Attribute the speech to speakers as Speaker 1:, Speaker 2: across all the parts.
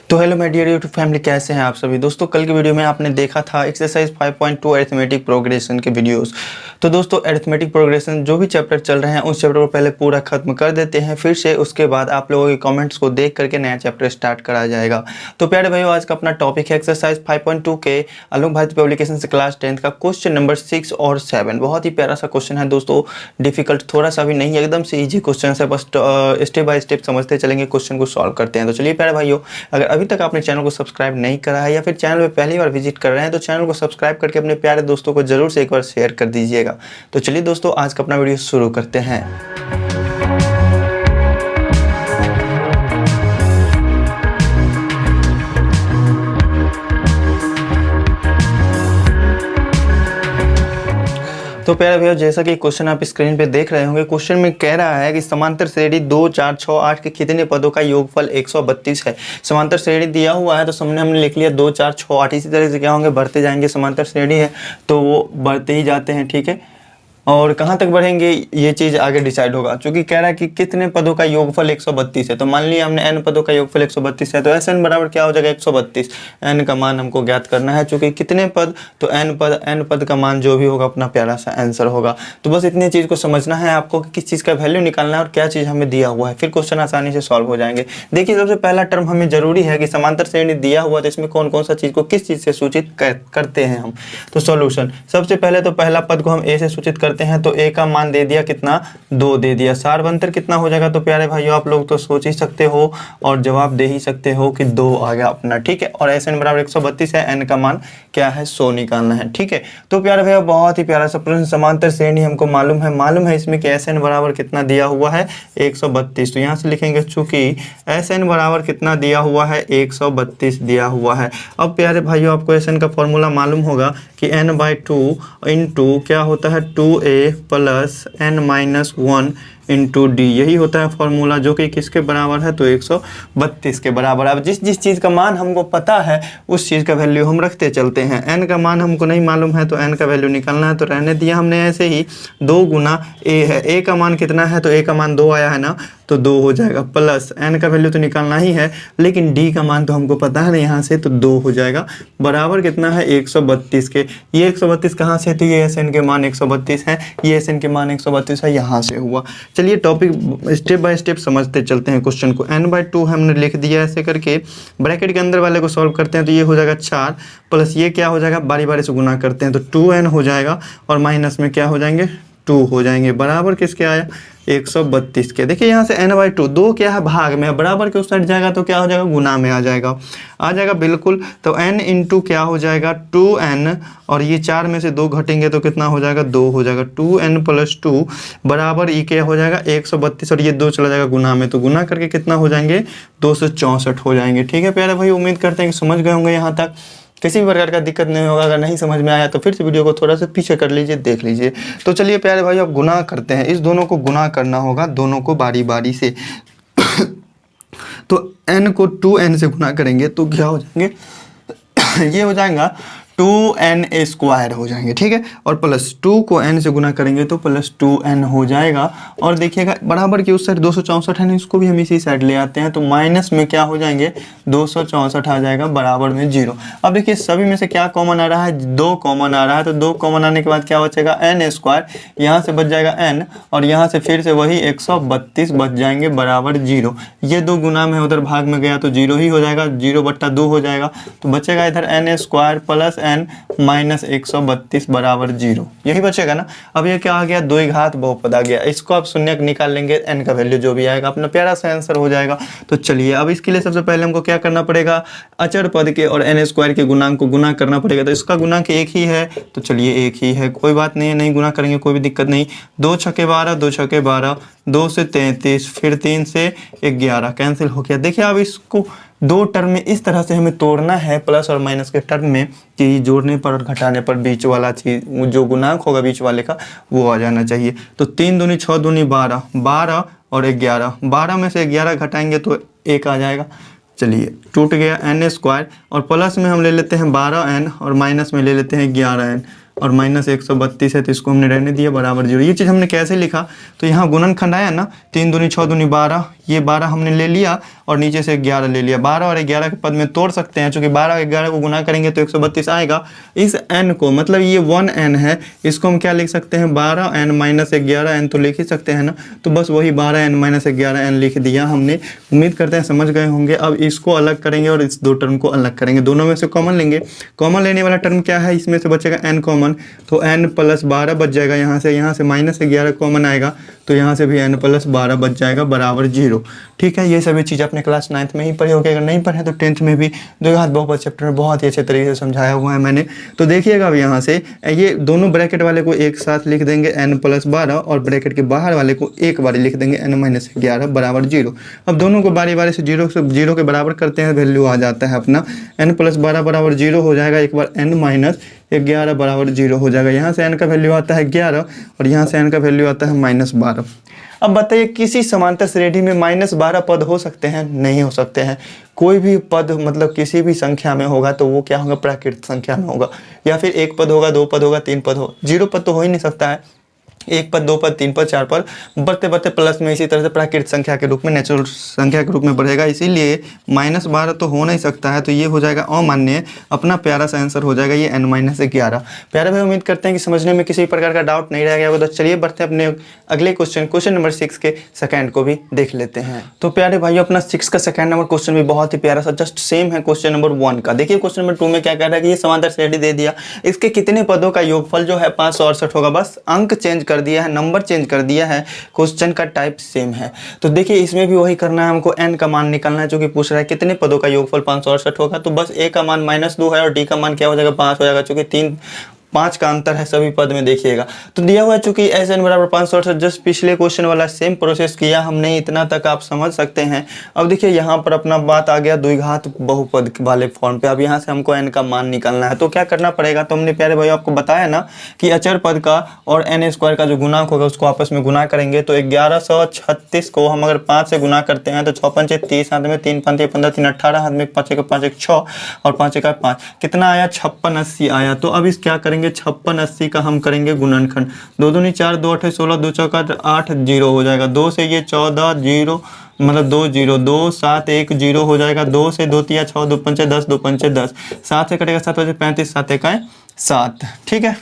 Speaker 1: तो hello my dear YouTube family, कैसे हैं आप सभी दोस्तों। कल की वीडियो में आपने देखा था एक्सरसाइज 5.2 अरिथमेटिक प्रोग्रेशन के वीडियोस। तो दोस्तों अरिथमेटिक प्रोग्रेशन जो भी चैप्टर चल रहे हैं उस चैप्टर को पहले पूरा खत्म कर देते हैं, फिर से उसके बाद आप लोगों के कमेंट्स को देख करके नया चैप्टर स्टार्ट करा जाएगा। तो प्यारे भाइयों, आज का अपना टॉपिक है एक्सरसाइज 5.2 के आलोक भारती पब्लिकेशन से क्लास 10 का क्वेश्चन नंबर 6 और 7। बहुत ही प्यारा सा क्वेश्चन है दोस्तों, डिफिकल्ट थोड़ा सा भी नहीं है, एकदम से ईजी क्वेश्चन है। बस स्टेप बाय स्टेप समझते चलेंगे, क्वेश्चन को सॉल्व करते हैं। तो चलिए प्यारे भाइयों, अगर अभी तक आपने चैनल को सब्सक्राइब नहीं करा है या फिर चैनल पे पहली बार विजिट कर रहे हैं तो चैनल को सब्सक्राइब करके अपने प्यारे दोस्तों को जरूर से एक बार शेयर कर दीजिएगा। तो चलिए दोस्तों, आज का अपना वीडियो शुरू करते हैं। तो प्यारे भैया, जैसा कि क्वेश्चन आप स्क्रीन पे देख रहे होंगे, क्वेश्चन में कह रहा है कि समांतर श्रेणी 2, 4, 6, 8 के कितने पदों का योगफल 132 है। समांतर श्रेणी दिया हुआ है तो सामने हमने लिख लिया 2, 4, 6, 8। इसी तरह से क्या होंगे, बढ़ते जाएंगे। समांतर श्रेणी है तो वो बढ़ते ही जाते हैं, ठीक है। और कहाँ तक बढ़ेंगे ये चीज़ आगे डिसाइड होगा, क्योंकि कह रहा है कि कितने पदों का योगफल 132 है। तो मान लिया हमने n पदों का योगफल 132 है तो SN बराबर क्या हो जाएगा 132। n का मान हमको ज्ञात करना है, चूंकि कितने पद तो n पद का मान जो भी होगा अपना प्यारा सा आंसर होगा। तो बस इतनी चीज़ को समझना है आपको कि किस चीज़ का वैल्यू निकालना है और क्या चीज़ हमें दिया हुआ है, फिर क्वेश्चन आसानी से सॉल्व हो जाएंगे। देखिए, सबसे पहला टर्म हमें जरूरी है कि समांतर श्रेणी दिया हुआ तो इसमें कौन कौन सा चीज़ को किस चीज़ से सूचित करते हैं हम। तो सॉल्यूशन, सबसे पहले तो पहला पद को हम a से सूचित करते हैं तो a का मान दे दिया कितना, 2 दे दिया। सारवंतर कितना हो जाएगा, तो प्यारे भाइयों आप लोग तो सोच ही सकते हो और जवाब दे ही सकते हो कि 2 आ गया अपना, ठीक है। और SN बराबर 132 है, n का मान क्या है 100 निकालना है, ठीक है। तो प्यारे भैया बहुत ही प्यारा सा प्रश्न, समांतर श्रेणी हमको मालूम है इसमें कि SN बराबर कितना दिया हुआ है 132। तो यहाँ से लिखेंगे चूंकि SN बराबर कितना दिया हुआ है 132 दिया हुआ है। अब प्यारे भाइयों आपको SN का फॉर्मूला मालूम होगा कि n/2 इंटू क्या होता है 2a plus n-1 into D, यही होता है फॉर्मूला, जो कि किसके बराबर है तो 132 के बराबर। अब जिस चीज़ का मान हमको पता है उस चीज़ का वैल्यू हम रखते चलते हैं। n का मान हमको नहीं मालूम है तो n का वैल्यू निकालना है, तो रहने दिया हमने ऐसे ही। 2 गुना a है, a का मान कितना है तो a का मान 2 आया है ना, तो 2 हो जाएगा, प्लस n का वैल्यू तो निकालना ही है लेकिन d का मान तो हमको पता है ना यहाँ से, तो 2 हो जाएगा, बराबर कितना है 132 के। ये 132 कहाँ से, तो ये SN के मान 132 है, ये SN के मान 132 है, यहाँ से हुआ। चलिए टॉपिक स्टेप बाय स्टेप समझते चलते हैं। क्वेश्चन को n/2 हमने लिख दिया ऐसे करके, ब्रैकेट के अंदर वाले को सॉल्व करते हैं तो ये हो जाएगा 4 प्लस ये क्या हो जाएगा, बारी बारी से गुना करते हैं तो 2n हो जाएगा और माइनस में क्या हो जाएंगे 2 हो जाएंगे, बराबर किसके आया 132 के। देखिए यहाँ से n/2, 2 क्या है भाग में, बराबर के उस साइड जाएगा तो क्या हो जाएगा गुना में आ जाएगा बिल्कुल। तो n इंटू क्या हो जाएगा 2n और ये 4 में से 2 घटेंगे तो कितना हो जाएगा 2 हो जाएगा, 2n प्लस 2 बराबर ये क्या हो जाएगा 132 और ये 2 चला जाएगा गुना में, तो गुना करके कितना हो जाएंगे 264 हो जाएंगे, ठीक है प्यारे भाई। उम्मीद करते हैं कि समझ गए होंगे यहाँ तक, किसी भी प्रकार का दिक्कत नहीं होगा। अगर नहीं समझ में आया तो फिर से वीडियो को थोड़ा सा पीछे कर लीजिए, देख लीजिए। तो चलिए प्यारे भाई अब गुना करते हैं, इस दोनों को गुना करना होगा, दोनों को बारी बारी से। तो n को 2n से गुना करेंगे तो क्या हो जाएंगे ये हो जाएगा 2n² हो जाएंगे, ठीक है। और प्लस 2 को n से गुना करेंगे तो प्लस 2n हो जाएगा। और देखिएगा बराबर की उस साइड 264 है ना, इसको भी हम इसी साइड ले आते हैं तो माइनस में क्या हो जाएंगे 264 आ जाएगा, बराबर में 0। अब देखिए सभी में से क्या कॉमन आ रहा है, 2 कॉमन आ रहा है, तो 2 कॉमन आने के बाद क्या बचेगा n², यहाँ से बच जाएगा n और यहाँ से फिर से वही 132 बच जाएंगे, बराबर 0। ये 2 गुना में उधर भाग में गया तो 0 ही हो जाएगा, 0/2 हो जाएगा, तो बचेगा इधर n² प्लस n माइनस 132 बराबर 0, यही बचेगा ना। अब ये क्या आ गया, 2 घात बहुपद आ गया, इसको आप शून्यक निकाल लेंगे, n का वैल्यू जो भी आएगा अपना प्यारा सा आंसर हो जाएगा। तो चलिए अब इसके लिए सबसे पहले हमको क्या करना पड़ेगा, अचर पद के और n² के गुणांक को गुना करना पड़ेगा। तो इसका गुणांक 1 ही है तो चलिए 1 ही है, कोई बात नहीं है, नहीं गुना करेंगे कोई भी दिक्कत नहीं। 2 छके 12, 2 छके 12, 2 से 33, फिर 3 से 11 कैंसिल हो गया। देखिए अब इसको 2 टर्म में इस तरह से हमें तोड़ना है, प्लस और माइनस के टर्म में, कि जोड़ने पर और घटाने पर बीच वाला चीज जो गुणांक होगा बीच वाले का वो आ जाना चाहिए। तो 3 दूनी 6 दूनी 12, 12 और 11, 12 में से 11 घटाएंगे तो 1 आ जाएगा। चलिए टूट गया n² और प्लस में हम ले लेते हैं 12n और माइनस में ले लेते हैं 11n और माइनस 132 है तो इसको हमने रहने दिया, बराबर 0। ये चीज़ हमने कैसे लिखा, तो यहाँ गुणनखंड आया ना, 3 दूनी 6 दूनी 12, ये 12 हमने ले लिया और नीचे से 11 ले लिया। 12 और 11 के पद में तोड़ सकते हैं, चूंकि 12 और 11 को गुना करेंगे तो 132 आएगा। इस n को, मतलब ये 1n है, इसको हम क्या लिख सकते हैं, 12n माइनस 11n तो लिख ही सकते हैं ना। तो बस वही 12n माइनस 11n लिख दिया हमने। उम्मीद करते हैं समझ गए होंगे। अब इसको अलग करेंगे और इस दो टर्म को अलग करेंगे, दोनों में से कॉमन लेंगे। कॉमन लेने वाला टर्म क्या है, इसमें से बचेगा n कॉमन, तो n प्लस 12 बच जाएगा। यहाँ से माइनस 11 कॉमन आएगा तो यहाँ से भी n प्लस 12 बच जाएगा बराबर 0। ठीक है, ये सभी चीज़ अपने क्लास 9th में ही पढ़ी होगी, अगर नहीं पढ़े तो 10th में भी द्विघात बहुपद चैप्टर में बहुत ही अच्छे तरीके से समझाया हुआ है मैंने। तो देखिएगा अब यहाँ से ये दोनों ब्रैकेट वाले को एक साथ लिख देंगे n प्लस 12 और ब्रैकेट के बाहर वाले को एक बार लिख देंगे n माइनस 11 बराबर 0। अब दोनों को बारी बारी से जीरो के बराबर करते हैं, वैल्यू आ जाता है अपना n प्लस 12 बराबर 0 हो जाएगा। एक बार n माइनस 11 बराबर 0 हो जाएगा। यहाँ से n का वैल्यू आता है 11 और यहाँ से n का वैल्यू आता है माइनस 12। अब बताइए किसी समांतर श्रेणी में माइनस 12 पद हो सकते हैं? नहीं हो सकते हैं। कोई भी पद मतलब किसी भी संख्या में होगा तो वो क्या होगा, प्राकृत संख्या में होगा, या फिर एक पद होगा, दो पद होगा, तीन पद हो, 0 पद तो हो ही नहीं सकता है। एक पद, दो पद, तीन पद, चार पद, बढ़ते बढ़ते प्लस में इसी तरह से प्राकृत संख्या के रूप में, नेचुरल संख्या के रूप में बढ़ेगा। इसीलिए माइनस 12 तो हो नहीं सकता है, तो ये हो जाएगा अमान्य। अपना प्यारा सा आंसर हो जाएगा ये n माइनस 11। प्यारे भाई उम्मीद करते हैं कि समझने में किसी प्रकार का डाउट नहीं रह गया होगा। तो चलिए बढ़ते हैं अपने अगले क्वेश्चन नंबर 6 के सेकंड को भी देख लेते हैं। तो प्यारे भाइयों अपना 6 का सेकंड नंबर क्वेश्चन भी बहुत ही प्यारा सा जस्ट सेम है क्वेश्चन नंबर 1 का। देखिए क्वेश्चन नंबर 2 में क्या कह रहा है कि ये समांतर श्रेणी दे दिया, इसके कितने पदों का योगफल जो है 568 होगा। बस अंक चेंज कर दिया है, नंबर चेंज कर दिया है, क्वेश्चन का टाइप सेम है। तो देखिए इसमें भी वही करना है, हमको n का मान निकालना है, जो कि पूछ रहा है कितने पदों का योगफल 568 होगा। तो बस a का मान -2 है और d का मान क्या हो जाएगा 5 हो जाएगा, चूंकि 5 का अंतर है सभी पद में देखिएगा। तो दिया हुआ है चूंकि SN बराबर 568, जस्ट पिछले क्वेश्चन वाला सेम प्रोसेस किया हमने, इतना तक आप समझ सकते हैं। अब देखिए यहाँ पर अपना बात आ गया द्विघात बहुपद वाले फॉर्म पे। अब यहाँ से हमको n का मान निकालना है, तो क्या करना पड़ेगा। तो हमने प्यारे भाई आपको बताया ना कि अचर पद का और n स्क्वायर का जो गुणांक होगा उसको आपस में गुना करेंगे। तो 1136 को हम अगर 5 से गुना करते हैं तो 6 पंचे 30, हाथ में 3 पंचे 15, 3 18, हाथ में 5 एक 5 एक 6 और 5 एक 5, कितना आया 5680 आया। तो अब इस क्या करेंगे 56 80 का हम करेंगे गुणनखंड। 2 दूनी 4, 2 8 16, 2 चौका 8, 0 हो जाएगा। 2 से ये 14, 0 मतलब 2 0, 2 7 1 0 हो जाएगा। 2 से 2 3 6, 2 पंचे 10, 2 पंचे 10, 7 से कटेगा 7 बजे 35, 7 एक 7। ठीक है,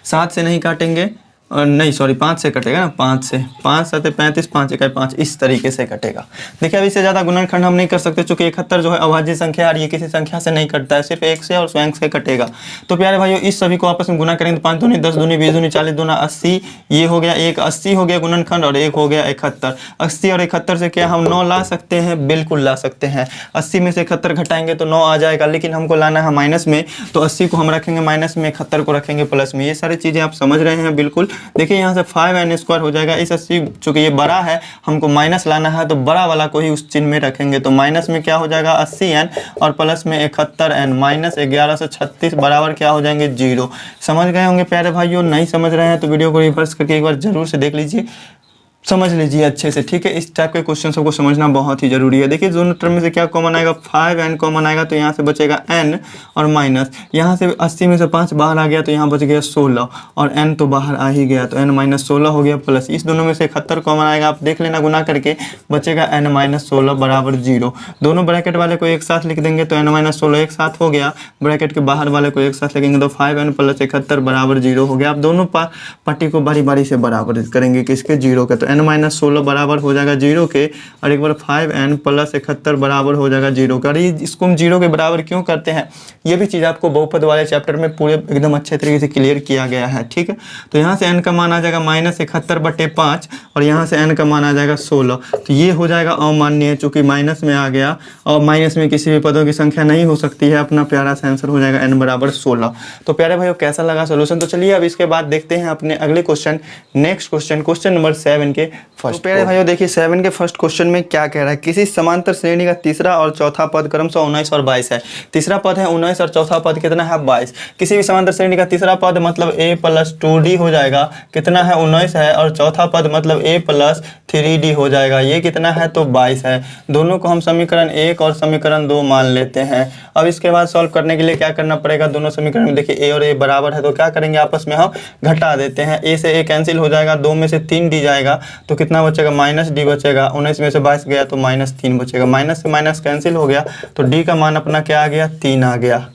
Speaker 1: 7 से नहीं काटेंगे और नहीं सॉरी 5 से कटेगा ना, 5 से 5 7 35, 5 एक 5, इस तरीके से कटेगा। देखिए अब इससे ज़्यादा गुणनखंड हम नहीं कर सकते, चूंकि 71 जो है अभाज्य संख्या और ये किसी संख्या से नहीं कटता है, सिर्फ 1 से और स्वयं से कटेगा। तो प्यारे भाइयों इस सभी को आपस में गुना करेंगे तो 5 दूनी 10 दूनी 20 दूनी 40 दूना 80, ये हो गया एक 80 हो गया गुणनखंड और एक हो गया 71। 80 और 71 से क्या हम 9 ला सकते हैं? बिल्कुल ला सकते हैं। 80 में से 71 घटाएंगे तो 9 आ जाएगा, लेकिन हमको लाना है माइनस में, तो 80 को हम रखेंगे माइनस में, 71 को रखेंगे प्लस में। ये सारी चीज़ें आप समझ रहे हैं बिल्कुल। देखिए यहाँ से 5n स्क्वायर हो जाएगा। इस 80 चूंकि ये बड़ा है हमको माइनस लाना है, तो बड़ा वाला को ही उस चिन्ह में रखेंगे। तो माइनस में क्या हो जाएगा 80n और प्लस में 71n, माइनस 1136 बराबर क्या हो जाएंगे 0। समझ गए होंगे प्यारे भाइयों। नहीं समझ रहे हैं तो वीडियो को रिवर्स करके एक बार जरूर से देख लीजिए, समझ लीजिए अच्छे से। ठीक है, इस टाइप के क्वेश्चन सबको समझना बहुत ही जरूरी है। देखिए दोनों टर्म में से क्या कॉमन आएगा, 5n कॉमन आएगा, तो यहाँ से बचेगा n और माइनस, यहाँ से 80 में से 5 बाहर आ गया तो यहाँ बच गया 16 और n तो बाहर आ ही गया, तो n माइनस 16 हो गया, प्लस इस दोनों में से 71 कॉमन आएगा, आप देख लेना गुना करके, बचेगा n माइनस 16 बराबर 0। दोनों ब्रैकेट वाले को एक साथ लिख देंगे तो n माइनस 16 एक साथ हो गया, ब्रैकेट के बाहर वाले को एक साथ लिखेंगे तो 5n प्लस 71 बराबर 0 हो गया। आप दोनों पट्टी को बारी बारी से बराबर करेंगे किसके 0 के, तो n माइनस 16 बराबर हो जाएगा 0 के, और एक बार 5n प्लस 71 बराबर हो जाएगा 0 का। अरे इसको हम 0 के बराबर क्यों करते हैं, ये भी चीज़ आपको बहुपद वाले चैप्टर में पूरे एकदम अच्छे तरीके से क्लियर किया गया है। ठीक है, तो यहाँ से n का मान आ जाएगा -71/5 और यहाँ से n का मान आ जाएगा 16, तो ये हो जाएगा अमान्य, चूंकि माइनस में आ गया और माइनस में किसी भी पदों की संख्या नहीं हो सकती है। अपना प्यारा सा आंसर हो जाएगा n बराबर 16। तो प्यारे भाइयों कैसा लगा सोल्यूशन। तो चलिए अब इसके बाद देखते हैं अपने अगले क्वेश्चन, नेक्स्ट क्वेश्चन नंबर 7 के फर्स्ट। तो प्यारे भाइयों देखिए 7 के फर्स्ट क्वेश्चन में क्या कह रहा है, किसी समांतर श्रेणी का तीसरा और चौथा पद क्रमशः 19 और 22 है। तीसरा पद है 19 और चौथा पद कितना है 22। किसी भी समांतर श्रेणी का तीसरा पद मतलब a प्लस 2d हो जाएगा, कितना है 19 है, और चौथा पद मतलब a प्लस 3d हो जाएगा, ये कितना है तो 22 है। दोनों को हम समीकरण 1 और समीकरण 2 मान लेते हैं। अब इसके बाद सॉल्व करने के लिए क्या करना पड़ेगा, दोनों समीकरण में देखिए a और a बराबर है, तो क्या करेंगे आपस में हम घटा देते हैं, a से a कैंसिल हो जाएगा, 2 में से 3d जाएगा, तो कितना बचेगा, माइनस डी बचेगा। 19 में से 22 गया तो -3 बचेगा। माइनस से माइनस कैंसिल हो गया तो डी का मान अपना क्या आ गया, 3 आ गया।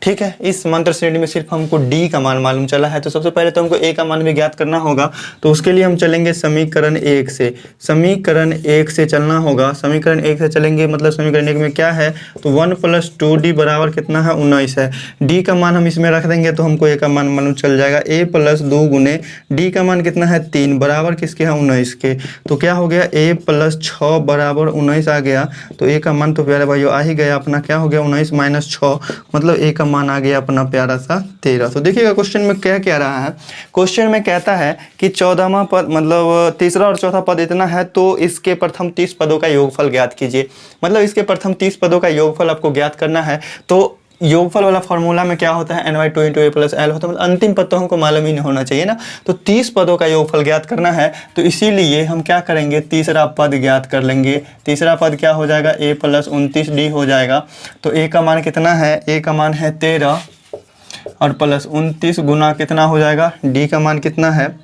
Speaker 1: ठीक है, इस समांतर श्रेणी में सिर्फ हमको डी का मान मालूम चला है। तो सबसे पहले तो हमको ए का मान भी ज्ञात करना होगा। तो उसके लिए हम चलेंगे समीकरण 1 से। समीकरण 1 से चलना होगा। समीकरण 1 से चलेंगे, मतलब समीकरण 1 में क्या है, तो 1 + 2d बराबर कितना है, 19 है। डी का मान हम इसमें रख देंगे तो हमको ए का मान मालूम चल जाएगा। a + 2 गुने डी का मान कितना है, 3 बराबर किसके है, 19 के। तो क्या हो गया, a + 6 बराबर 19 आ गया। तो ए का मान तो प्यारे भाइयों आ ही गया अपना, क्या हो गया, 19 - 6, मतलब ए का मान आ गया अपना प्यारा सा 13। तो देखिएगा क्वेश्चन में क्या कह रहा है। क्वेश्चन में कहता है कि 14वां पद, मतलब तीसरा और चौथा पद इतना है तो इसके प्रथम 30 पदों का योगफल ज्ञात कीजिए। मतलब इसके प्रथम 30 पदों का योगफल आपको ज्ञात करना है। तो योगफल वाला फॉर्मूला में क्या होता है, n/2 × a + l होता है, मतलब अंतिम पद तो हमको मालूम ही नहीं होना चाहिए ना। तो 30 पदों का योगफल ज्ञात करना है, तो इसीलिए हम क्या करेंगे, तीसरा पद ज्ञात कर लेंगे। तीसरा पद क्या हो जाएगा, a + 29d हो जाएगा। तो a का मान कितना है, a का मान है 13 और प्लस 29 गुना कितना हो जाएगा, d का मान कितना है।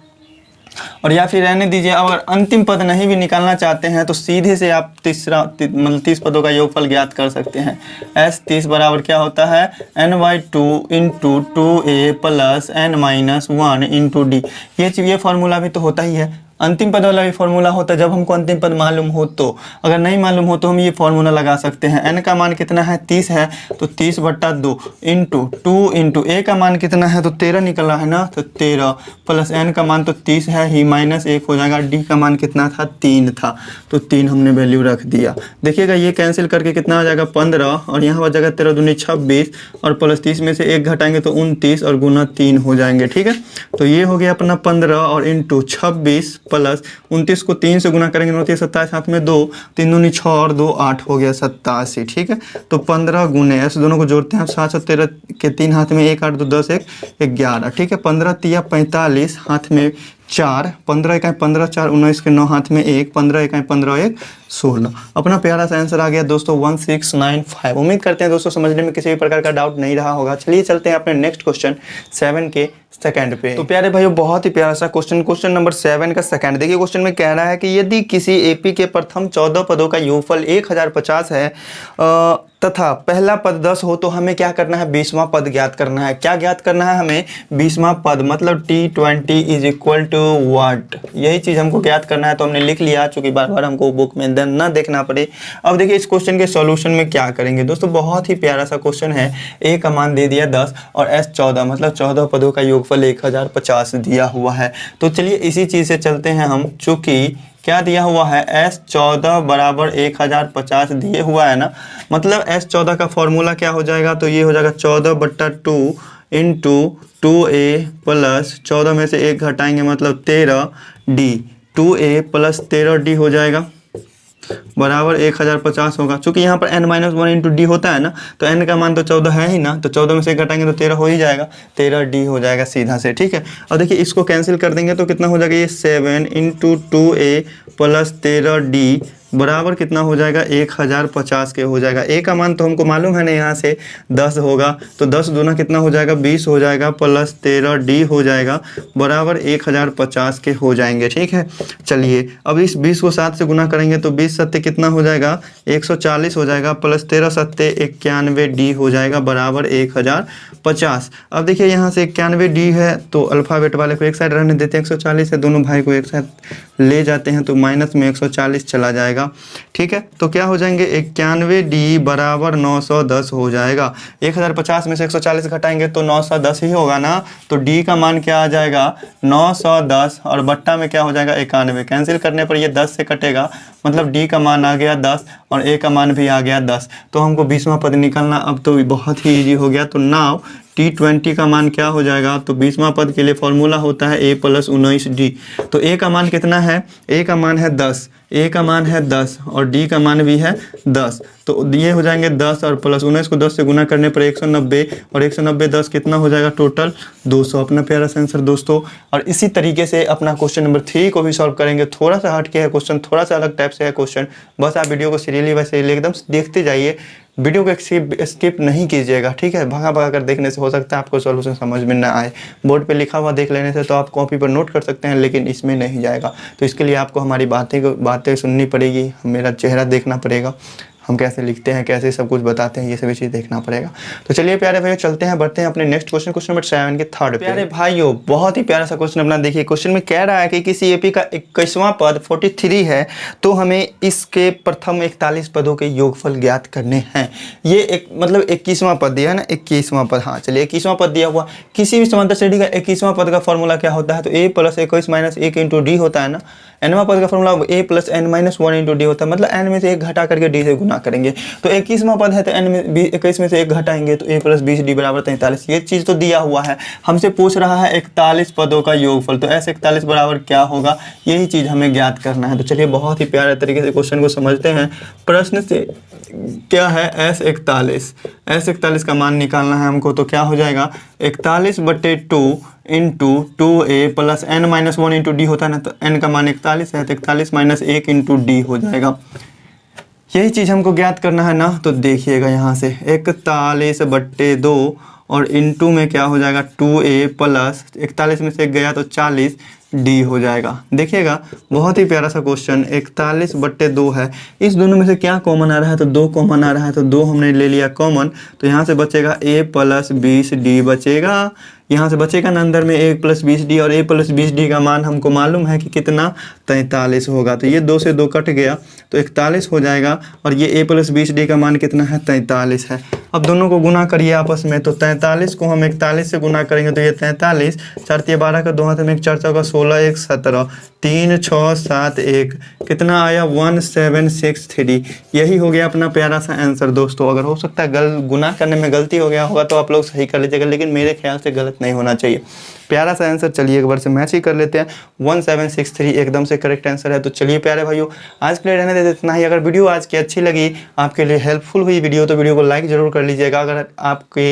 Speaker 1: और या फिर रहने दीजिए, अगर अंतिम पद नहीं भी निकालना चाहते हैं तो सीधे से आप मतलब 30 पदों का योगफल ज्ञात कर सकते हैं। s 30 बराबर क्या होता है, n/2 × 2a + n - 1 × d। ये फार्मूला भी तो होता ही है। अंतिम पद वाला भी फार्मूला होता है जब हमको अंतिम पद मालूम हो। तो अगर नहीं मालूम हो तो हम ये फार्मूला लगा सकते हैं। n का मान कितना है, 30 है, तो 30/2 × 2 × a का मान कितना है, तो 13 निकला है ना, तो 13 प्लस n का मान तो 30 है ही, -1 हो जाएगा। d का मान कितना था, 3 था, तो 3 हमने वैल्यू रख दिया। देखिएगा ये कैंसिल करके कितना आ जाएगा, 15, और यहाँ बच जाएगा 13 दूनी 26, और प्लस 30 में से 1 घटाएंगे तो 29 और गुना 3 हो जाएंगे। ठीक है, तो ये हो गया अपना 15 और इंटू 26 प्लस 29 को 3 से गुना करेंगे, 29 27, हाथ में 2, 3 दूनी 6 और 2 8 हो गया 87। ठीक है, तो 15 गुने, ऐसे दोनों को जोड़ते हैं, 7 और 13 के 3 हाथ में 1 8 2 10 1 11। ठीक है, 15 × 3 = 45, हाथ में 4, 15 × 1 = 15, 4 19 के 9 हाथ में 1, 15 × 1 = 15 1 16। अपना प्यारा सा आंसर आ गया दोस्तों 1695। उम्मीद करते हैं दोस्तों समझने में किसी भी प्रकार का डाउट नहीं रहा होगा। चलिए चलते हैं अपने नेक्स्ट क्वेश्चन 7 के सेकंड पे। तो प्यारे भाइयों बहुत ही प्यारा सा क्वेश्चन नंबर 7 का सेकंड देखिए। क्वेश्चन में कह रहा है कि यदि किसी एपी के प्रथम 14 पदों का योगफल 1050 है तथा पहला पद 10 हो तो हमें क्या करना है, 20वां पद ज्ञात करना है। क्या ज्ञात करना है हमें, 20वां पद, मतलब T20 = व्हाट, यही चीज़ हमको ज्ञात करना है। तो हमने लिख लिया, चूंकि बार बार हमको बुक में ना देखना पड़े। अब देखिए इस क्वेश्चन के सॉल्यूशन में क्या करेंगे दोस्तों, बहुत ही प्यारा सा क्वेश्चन है। ए का मान दे दिया 10 और S 14, मतलब 14 पदों का योगफल 1050 दिया हुआ है। तो चलिए इसी चीज़ से चलते हैं हम, चूँकि क्या दिया हुआ है, S 14 बराबर 1050 दिए हुआ है ना, मतलब S 14 का फॉर्मूला क्या हो जाएगा, तो ये हो जाएगा 14/2 × 2a प्लस 14 में से 1 घटाएंगे मतलब 13d, 2a + 13d हो जाएगा बराबर 1050 होगा। चूंकि यहाँ पर n - 1 × d होता है ना, तो n का मान तो 14 है ही ना, तो 14 में से 1 घटाएंगे तो 13 हो ही जाएगा, 13d हो जाएगा सीधा से। ठीक है, और देखिए इसको कैंसिल कर देंगे तो कितना हो जाएगा, ये 7 × 2a + 13d बराबर कितना हो जाएगा, 1050 के हो जाएगा। ए का मान तो हमको मालूम है ना, यहाँ से 10 होगा, तो 10 दूना कितना हो जाएगा, 20 हो जाएगा, प्लस 13d हो जाएगा बराबर 1050 के हो जाएंगे। ठीक है, चलिए अब इस 20 को 7 से गुना करेंगे तो 20 7 कितना हो जाएगा, 140 हो जाएगा, प्लस 13 7 91d हो जाएगा बराबर 1050। अब देखिए यहाँ से 91d है तो अल्फ़ाबेट वाले को एक साइड रहने देते हैं, 140 है, दोनों भाई को एक साथ ले जाते हैं तो माइनस में 140 चला जाएगा। ठीक है, तो क्या हो जाएंगे, 91d बराबर 910 हो जाएगा। 1050 में से 140 घटाएंगे तो 910 ही होगा ना, तो d का मान क्या आ जाएगा, 910, और बट्टा में क्या हो जाएगा, 91। कैंसिल करने पर ये 10 से कटेगा, मतलब d का मान आ गया 10 और a का मान भी आ गया 10। तो हमको 20वां पद निकालना अब तो बहुत ही ईजी हो गया। तो नाउ T20 का मान क्या हो जाएगा, तो 20वां पद के लिए फॉर्मूला होता है a + 19d। तो a का मान कितना है, a का मान है 10, a का मान है 10 और d का मान भी है 10, तो ये हो जाएंगे 10 और प्लस 19 को 10 से गुना करने पर 190, और 190 10 कितना हो जाएगा, टोटल 200। अपना प्यारा सा आंसर दोस्तों। और इसी तरीके से अपना क्वेश्चन नंबर 3 को भी सॉल्व करेंगे। थोड़ा सा हट के है क्वेश्चन, थोड़ा सा अलग टाइप से है क्वेश्चन, बस आप वीडियो को सीरियली वैसे एकदम देखते जाइए, वीडियो को स्किप नहीं कीजिएगा, ठीक है। भगा भगा कर देखने से हो सकता है आपको सॉल्यूशन समझ में ना आए। बोर्ड पे लिखा हुआ देख लेने से तो आप कॉपी पर नोट कर सकते हैं, लेकिन इसमें नहीं जाएगा। तो इसके लिए आपको हमारी बातें सुननी पड़ेगी, मेरा चेहरा देखना पड़ेगा, हम कैसे लिखते हैं, कैसे सब कुछ बताते हैं, ये सभी चीज़ देखना पड़ेगा। तो चलिए प्यारे भाइयों चलते हैं, बढ़ते हैं अपने नेक्स्ट क्वेश्चन, क्वेश्चन नंबर 7 के थर्ड। प्यारे भाइयों बहुत ही प्यारा सा क्वेश्चन अपना देखिए। क्वेश्चन में कह रहा है कि किसी एपी का 21वां पद 43 है, तो हमें इसके प्रथम 41 पदों के योगफल ज्ञात करने हैं। ये एक मतलब 21वां पद दिया है ना, 21वां पद। हाँ चलिए 21वां पद दिया हुआ, किसी भी समांतर श्रेणी का 21वां पद का फॉर्मूला क्या होता है, तो a + 21 - 1 × d होता है ना। nवां पद का फॉर्मूला a + n - 1 × d होता है, मतलब n में से 1 घटा करके d से गुना करेंगे। तो 21वां पद है तो n में 21 में से 1 घटाएंगे तो a + 20d = 43। ये चीज़ तो दिया हुआ है, हमसे पूछ रहा है 41 पदों का योगफल, तो S41 बराबर क्या होगा, यही चीज़ हमें ज्ञात करना है। तो चलिए बहुत ही प्यारे तरीके से क्वेश्चन को समझते हैं। प्रश्न से क्या है, S41 का मान निकालना है हमको, तो क्या हो जाएगा 41/2 × 2a + n - 1 × d होता है ना, तो n का मान 41 है, तो 41 - 1 × d हो जाएगा। यही चीज़ हमको ज्ञात करना है ना। तो देखिएगा यहाँ से 41/2 और इंटू में क्या हो जाएगा 2a + 41 में से 1 गया तो 40 डी हो जाएगा। देखिएगा बहुत ही प्यारा सा क्वेश्चन, 41/2 है। इस दोनों में से क्या कॉमन आ रहा है, तो 2 कॉमन आ रहा है, तो 2 हमने ले लिया कॉमन, तो यहाँ से बचेगा a + 20d बचेगा। यहाँ से बचेगा ना अंदर में a + 20d, और a + 20d का मान हमको मालूम है कि कितना 43 होगा। तो ये 2 से 2 कट गया तो 41 हो जाएगा, और ये a + 20d का मान कितना है 43 है। अब दोनों को गुना करिए आपस में, तो 43 को हम 41 से गुना करेंगे तो ये 43, 4 × 12 का 2 हाथ में 4 × 4 = 16, 1 = 17, 3 × 6 = 7, 1 कितना आया 1763। यही हो गया अपना प्यारा सा आंसर दोस्तों। अगर हो सकता है गुना करने में गलती हो गया होगा तो आप लोग सही कर लीजिएगा, लेकिन मेरे ख्याल से गलत नहीं होना चाहिए। प्यारा सा आंसर, चलिए एक बार से मैच ही कर लेते हैं। 1763 एकदम से करेक्ट आंसर है। तो चलिए प्यारे भाइयों आज के लिए रहने देते इतना ही। अगर वीडियो आज की अच्छी लगी, आपके लिए हेल्पफुल हुई वीडियो, तो वीडियो को लाइक ज़रूर कर लीजिएगा। अगर आपके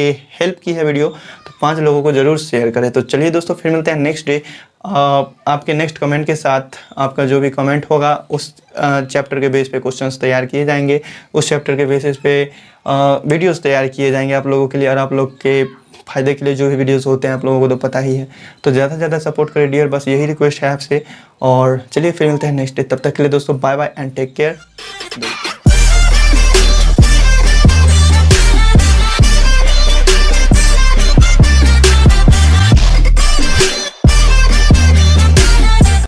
Speaker 1: हेल्प की है वीडियो तो 5 लोगों को ज़रूर शेयर करें। तो चलिए दोस्तों फिर मिलते हैं नेक्स्ट डे आपके नेक्स्ट कमेंट के साथ। आपका जो भी कमेंट होगा उस चैप्टर के बेस पे क्वेश्चंस तैयार किए जाएंगे, उस चैप्टर के बेसिस पे वीडियोस तैयार किए जाएंगे आप लोगों के लिए, और आप लोग के फ़ायदे के लिए जो भी वीडियोस होते हैं आप लोगों को तो पता ही है। तो ज़्यादा से ज़्यादा सपोर्ट करें डियर, बस यही रिक्वेस्ट है आपसे। और चलिए फिर मिलते हैं नेक्स्ट डे, तब तक के लिए दोस्तों bye bye and take care.